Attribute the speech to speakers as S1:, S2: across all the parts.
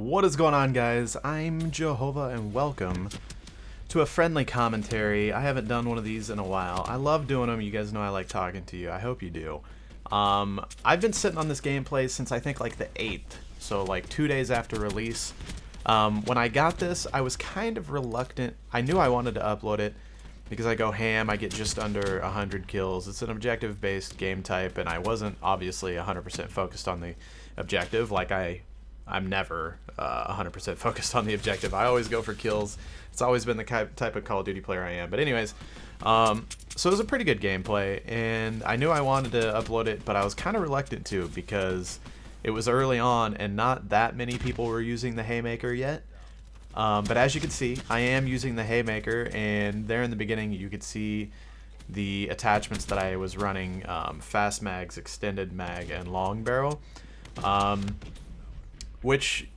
S1: What is going on, guys? I'm Jehovah and welcome to a friendly commentary. I haven't done one of these in a while. I love doing them. You guys know I like talking to you. I hope you do. I've been sitting on this gameplay since I think like the 8th, so like 2 days after release. When I got this, I was kind of reluctant. I knew I wanted to upload it because I go ham, I get just under 100 kills. It's an objective-based game type, and I wasn't obviously 100% focused on the objective. Like I'm never 100% focused on the objective. I always go for kills. It's always been the type of Call of Duty player I am. But anyways, so it was a pretty good gameplay, and I knew I wanted to upload it, but I was kind of reluctant to because it was early on and not that many people were using the Haymaker yet. But as you can see, I am using the Haymaker, and there in the beginning you could see the attachments that I was running, fast mags, extended mag, and long barrel. Which,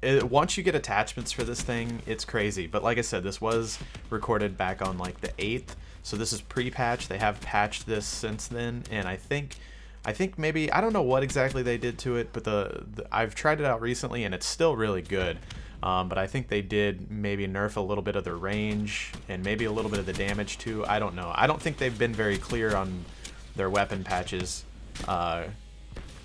S1: once you get attachments for this thing, it's crazy. But like I said, this was recorded back on like the 8th, so this is pre-patch. They have patched this since then, and I think maybe, I don't know what exactly they did to it, but I've tried it out recently and it's still really good. But I think they did maybe nerf a little bit of the range and maybe a little bit of the damage too. I don't know. I don't think they've been very clear on their weapon patches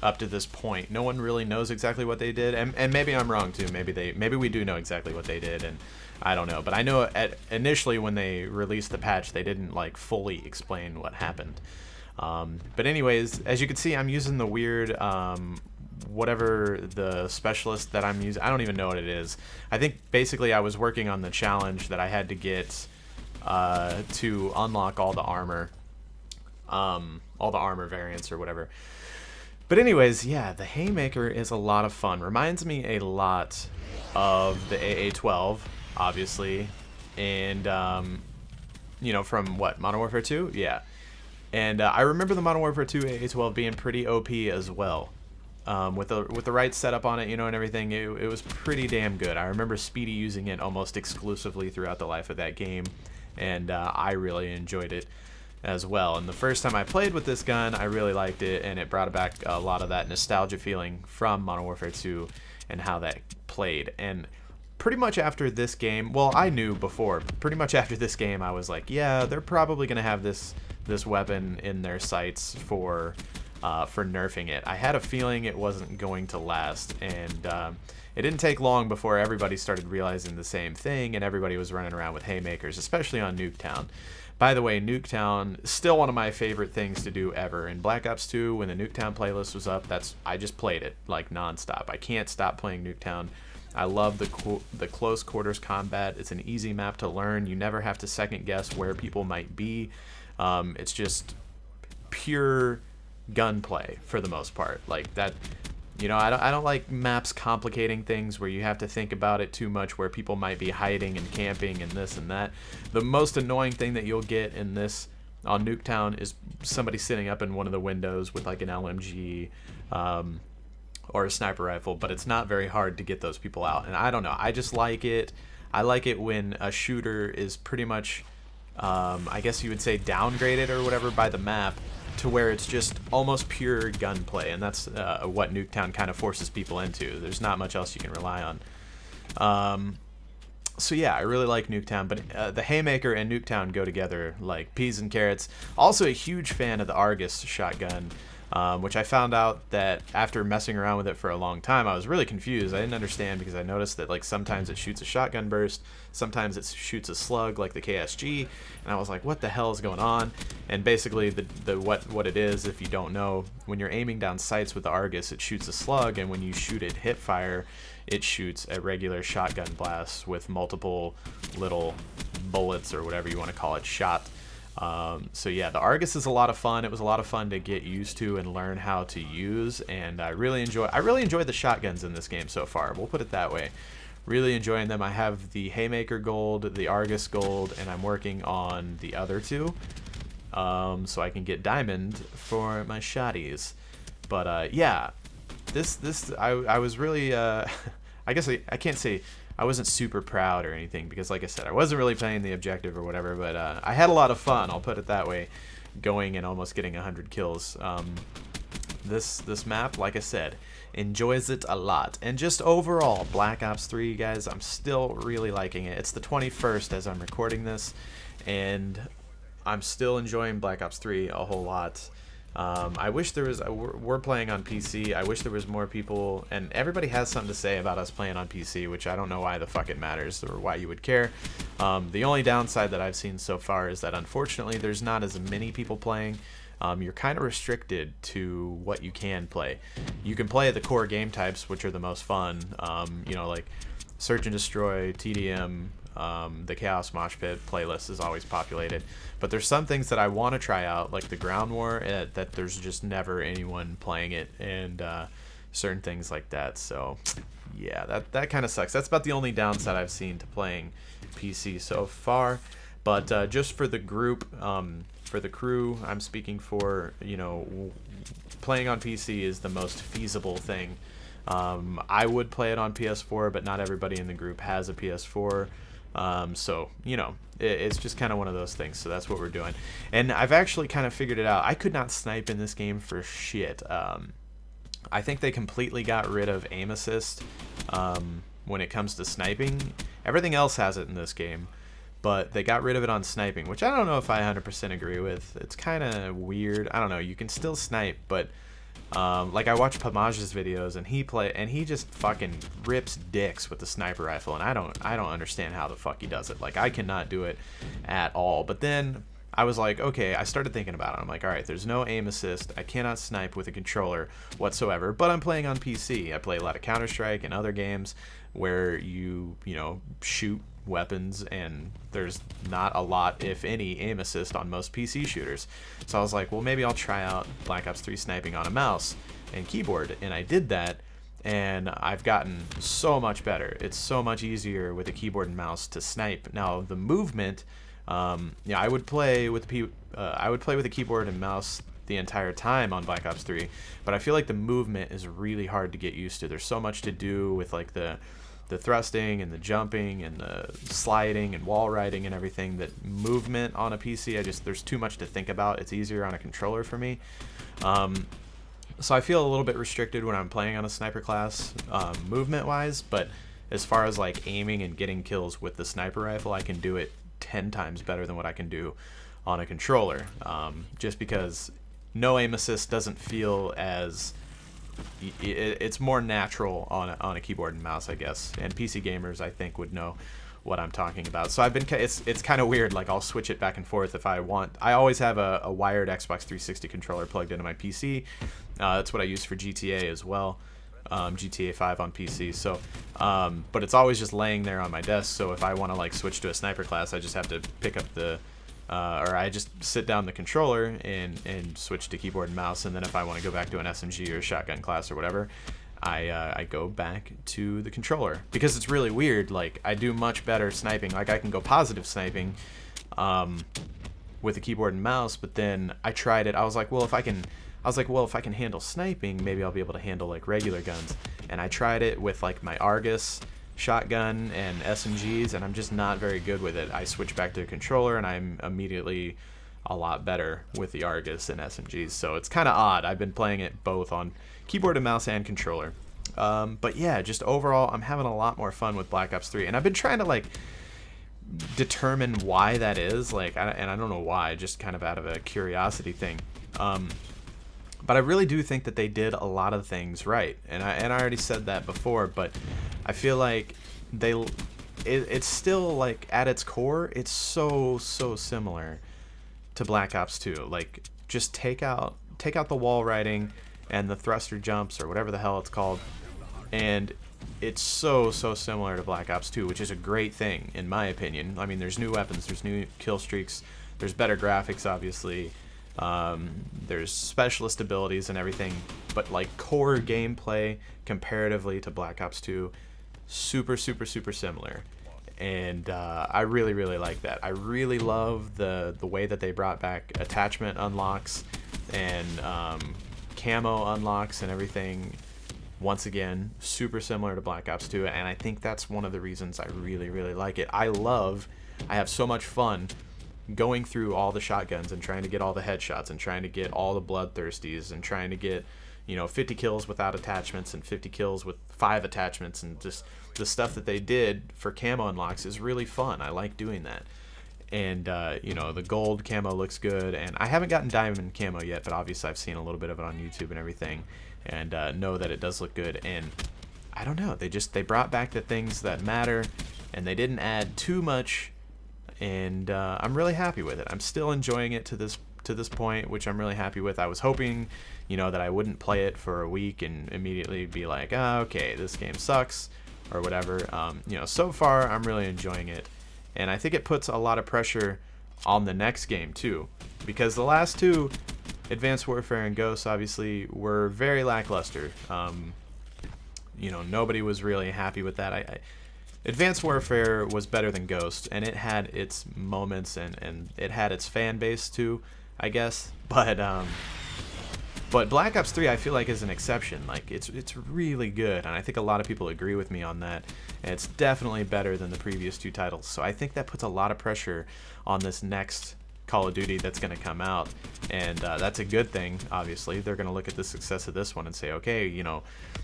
S1: up to this point. No one really knows exactly what they did, and maybe I'm wrong too. Maybe we do know exactly what they did, and I don't know. But I know initially when they released the patch, they didn't like fully explain what happened. But anyways, as you can see, I'm using the weird whatever the specialist that I'm using. I don't even know what it is. I think basically I was working on the challenge that I had to get to unlock all the armor variants or whatever. But anyways, yeah, the Haymaker is a lot of fun. Reminds me a lot of the AA-12, obviously, and you know, from what, Modern Warfare 2? Yeah. And I remember the Modern Warfare 2 AA-12 being pretty OP as well. With the right setup on it, you know, and everything, it was pretty damn good. I remember Speedy using it almost exclusively throughout the life of that game, and I really enjoyed it as well. And the first time I played with this gun, I really liked it, and it brought back a lot of that nostalgia feeling from Modern Warfare 2 and how that played. And pretty much after this game, well, I knew before, but pretty much after this game, I was like, yeah, they're probably gonna have this weapon in their sights for nerfing it. I had a feeling it wasn't going to last, and it didn't take long before everybody started realizing the same thing, and everybody was running around with Haymakers, especially on Nuketown. By the way, Nuketown, still one of my favorite things to do ever. In Black Ops 2, when the Nuketown playlist was up, I just played it like nonstop. I can't stop playing Nuketown. I love the close quarters combat. It's an easy map to learn. You never have to second guess where people might be. It's just pure gunplay for the most part. Like that, you know, I don't like maps complicating things where you have to think about it too much, where people might be hiding and camping and this and that. The most annoying thing that you'll get in this on Nuketown is somebody sitting up in one of the windows with like an LMG or a sniper rifle, but it's not very hard to get those people out. And I don't know, I just like it. I like it when a shooter is pretty much I guess you would say downgraded or whatever by the map, to where it's just almost pure gunplay, and that's what Nuketown kind of forces people into. There's not much else you can rely on. So yeah, I really like Nuketown, but the Haymaker and Nuketown go together like peas and carrots. Also a huge fan of the Argus shotgun, which I found out that after messing around with it for a long time, I was really confused. I didn't understand, because I noticed that like sometimes it shoots a shotgun burst, sometimes it shoots a slug like the KSG, and I was like, what the hell is going on? And basically what it is, if you don't know, when you're aiming down sights with the Argus, it shoots a slug, and when you shoot it hip fire, it shoots a regular shotgun blast with multiple little bullets, or whatever you want to call it, shot. So yeah, the Argus is a lot of fun. It was a lot of fun to get used to and learn how to use, and I really enjoy the shotguns in this game so far. We'll put it that way. Really enjoying them. I have the Haymaker gold, the Argus gold, and I'm working on the other two, so I can get diamond for my shotties. But yeah, I was really I guess I can't say I wasn't super proud or anything, because like I said, I wasn't really playing the objective or whatever, but I had a lot of fun, I'll put it that way, going and almost getting 100 kills. this map, like I said, enjoys it a lot. And just overall, Black Ops 3, guys, I'm still really liking it. It's the 21st as I'm recording this, and I'm still enjoying Black Ops 3 a whole lot. I wish there was, we're playing on PC, I wish there was more people, and everybody has something to say about us playing on PC, which I don't know why the fuck it matters, or why you would care. The only downside that I've seen so far is that unfortunately there's not as many people playing. You're kind of restricted to what you can play. You can play the core game types, which are the most fun, you know, like Search and Destroy, TDM, the Chaos Mosh Pit playlist is always populated, but there's some things that I want to try out, like the Ground War, that there's just never anyone playing it, and certain things like that. So yeah, that kind of sucks. That's about the only downside I've seen to playing PC so far. But just for the group, for the crew, I'm speaking for, you know, playing on PC is the most feasible thing. I would play it on PS4, but not everybody in the group has a PS4. So, you know, it's just kind of one of those things. So that's what we're doing. And I've actually kind of figured it out. I could not snipe in this game for shit. I think they completely got rid of aim assist when it comes to sniping. Everything else has it in this game, but they got rid of it on sniping, which I don't know if I 100% agree with. It's kind of weird. I don't know. You can still snipe, but like I watch Pamaj's videos, and he just fucking rips dicks with the sniper rifle, and I don't understand how the fuck he does it. Like, I cannot do it at all. But then I was like, okay, I started thinking about it. I'm like, all right, there's no aim assist. I cannot snipe with a controller whatsoever, but I'm playing on PC. I play a lot of Counter-Strike and other games where you know, shoot weapons, and there's not a lot, if any, aim assist on most PC shooters. So I was like, well, maybe I'll try out Black Ops 3 sniping on a mouse and keyboard, and I did that, and I've gotten so much better. It's so much easier with a keyboard and mouse to snipe. Now the movement, yeah, I would play with the keyboard and mouse the entire time on Black Ops 3, but I feel like the movement is really hard to get used to. There's so much to do with like the thrusting and the jumping and the sliding and wall riding and everything, that movement on a PC, there's too much to think about. It's easier on a controller for me. So I feel a little bit restricted when I'm playing on a sniper class, movement wise, but as far as like aiming and getting kills with the sniper rifle, I can do it 10 times better than what I can do on a controller, just because no aim assist doesn't feel as, it's more natural on a keyboard and mouse, I guess, and PC gamers I think would know what I'm talking about. So it's kind of weird, like I'll switch it back and forth if I want. I always have a wired Xbox 360 controller plugged into my PC. That's what I use for GTA as well, GTA 5 on PC. So but it's always just laying there on my desk, so if I want to like switch to a sniper class, I just have to pick up the or I just sit down the controller and switch to keyboard and mouse, and then if I want to go back to an SMG or shotgun class or whatever, I go back to the controller, because it's really weird. Like, I do much better sniping. Like, I can go positive sniping with a keyboard and mouse, but then I tried it. I was like, well, if I can handle sniping, maybe I'll be able to handle like regular guns. And I tried it with like my Argus shotgun and SMGs, and I'm just not very good with it. I switch back to a controller, and I'm immediately a lot better with the Argus and SMGs. So it's kind of odd. I've been playing it both on keyboard and mouse and controller. But yeah, just overall, I'm having a lot more fun with Black Ops 3, and I've been trying to like determine why that is. Like, and I don't know why, just kind of out of a curiosity thing. But I really do think that they did a lot of things right, and I already said that before, but I feel like it's still like at its core, it's so similar to Black Ops 2. Like, just take out the wall riding and the thruster jumps or whatever the hell it's called, and it's so similar to Black Ops 2, which is a great thing in my opinion. I mean, there's new weapons, there's new kill streaks, there's better graphics, obviously. There's specialist abilities and everything, but like core gameplay comparatively to Black Ops 2, super similar, and I really like that. I really love the way that they brought back attachment unlocks and camo unlocks and everything. Once again, super similar to Black Ops 2, and I think that's one of the reasons I really like it. I have so much fun going through all the shotguns and trying to get all the headshots and trying to get all the bloodthirsties and trying to get, 50 kills without attachments and 50 kills with 5 attachments, and just the stuff that they did for camo unlocks is really fun. I like doing that. And, the gold camo looks good, and I haven't gotten diamond camo yet, but obviously I've seen a little bit of it on YouTube and everything, and know that it does look good. And I don't know, they brought back the things that matter, and they didn't add too much, and I'm really happy with it. I'm still enjoying it to this point, which I'm really happy with. I was hoping, that I wouldn't play it for a week and immediately be like, okay, this game sucks, or whatever. So far I'm really enjoying it, and I think it puts a lot of pressure on the next game too, because the last two, Advanced Warfare and Ghosts, obviously were very lackluster. Nobody was really happy with that. Advanced Warfare was better than Ghost, and it had its moments, and it had its fan base too, I guess. But Black Ops 3, I feel like, is an exception. Like, it's really good, and I think a lot of people agree with me on that. And it's definitely better than the previous 2 titles. So I think that puts a lot of pressure on this next Call of Duty that's going to come out, and that's a good thing. Obviously, they're going to look at the success of this one and say, okay,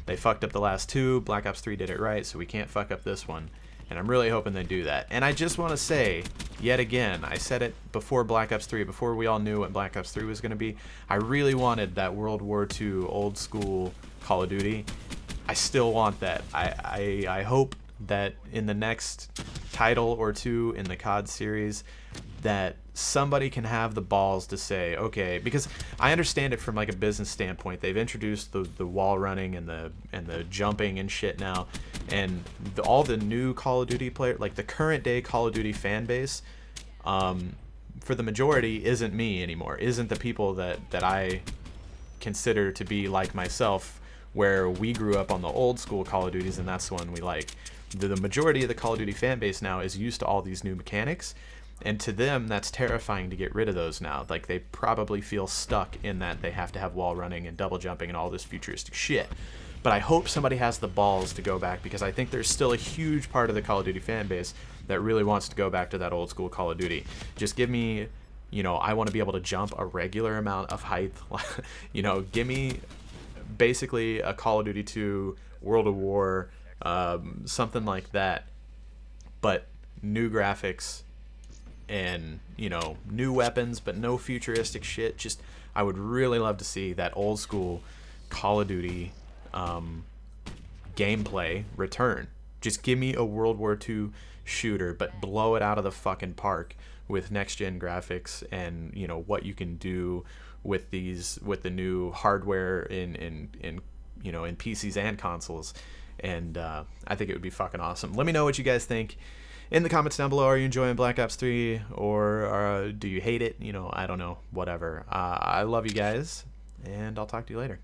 S1: they fucked up the last 2, Black Ops 3 did it right, so we can't fuck up this one. And I'm really hoping they do that. And I just want to say, yet again, I said it before Black Ops 3, before we all knew what Black Ops 3 was going to be, I really wanted that World War II old school Call of Duty. I still want that. I hope that in the next title or 2 in the COD series, that somebody can have the balls to say, okay, because I understand it from like a business standpoint. They've introduced the wall running and the jumping and shit now, and all the new Call of Duty player, like the current day Call of Duty fan base, for the majority isn't me anymore, isn't the people that I consider to be like myself, where we grew up on the old school Call of Duties, and that's the one we like. The majority of the Call of Duty fan base now is used to all these new mechanics, and to them that's terrifying to get rid of those now. Like, they probably feel stuck in that they have to have wall running and double jumping and all this futuristic shit. But I hope somebody has the balls to go back, because I think there's still a huge part of the Call of Duty fan base that really wants to go back to that old school Call of Duty. Just give me, I want to be able to jump a regular amount of height. Give me basically a Call of Duty 2, World of War, something like that, but new graphics and new weapons, but no futuristic shit. Just, I would really love to see that old school Call of Duty gameplay return. Just give me a World War II shooter, but blow it out of the fucking park with next gen graphics, and what you can do with the new hardware in PCs and consoles. And I think it would be fucking awesome. Let me know what you guys think in the comments down below. Are you enjoying Black Ops 3, or do you hate it? I don't know, whatever. I love you guys, and I'll talk to you later.